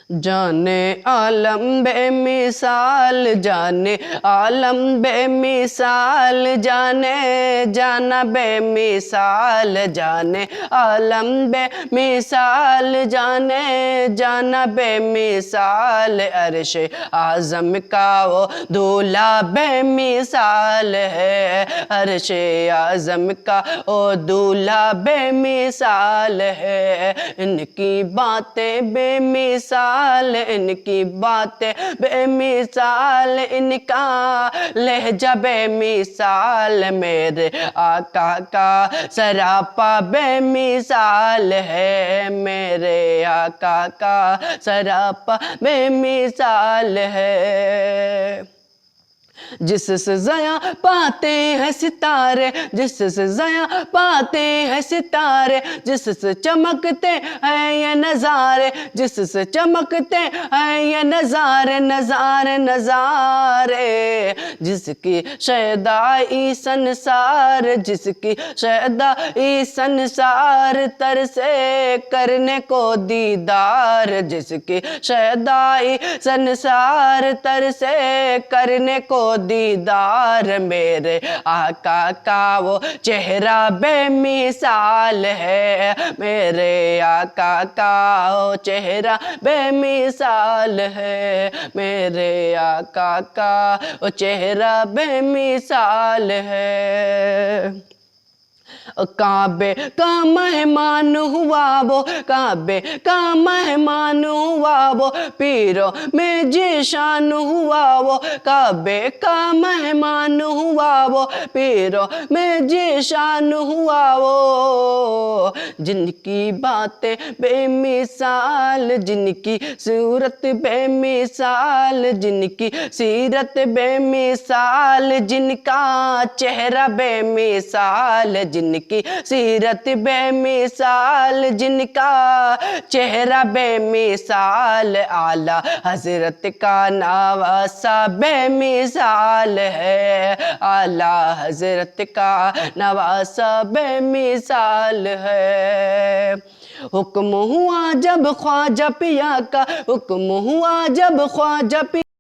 جانے عالم بے مثال، جانے عالم بے مثال، جانے جانا بے مثال، جانے عالم بے مثال، جانے جانا بے مثال، عرش اعظم کا وہ دولہا بے مثال ہے، عرش اعظم کا وہ دولہا بے مثال ہے، ان کی باتیں بے مثال، ان کی باتیں بے مثال، ان کا لہجہ بے مثال، میرے آقا کا سراپا بے مثال ہے، میرے آقا کا سراپا بے مثال ہے۔ جس سے ضیاء پاتے ہیں ستارے، جس سے ضیاء پاتے ہیں ستارے، جس سے چمکتے ہیں یہ نظارے، جس سے چمکتے ہیں یہ نظارے، نظارے نظارے، جس کی شیدائی سنسار، جس کی شیدائی سنسار، ترسے کرنے کو دیدار، جس کی شیدائی سنسار، ترسے کرنے کو دیدار، میرے آقا کا وہ چہرہ بے مثال ہے، میرے آقا کا وہ چہرہ بے مثال ہے، میرے آقا کا وہ چہرہ بے مثال ہے۔ کعبے کا مہمان ہوا وہ، کعبے کا مہمان ہوا وہ، پیروں میں ذیشان ہوا وہ، کعبے کا مہمان ہوا وہ، پیروں میں ذیشان ہوا وہ، جن کی باتیں بے مثال، جن کی صورت بے مثال، جن کی سیرت بے مثال، جن کا چہرہ بے مثال، جن کی سیرت بے مثال، جن کا چہرہ بے مثال، اعلیٰ حضرت کا نواسہ بے مثال ہے، اعلیٰ حضرت کا نواسہ بے مثال ہے۔ حکم ہوا جب خواجہ پیا کا، حکم ہوا جب خواجہ پیا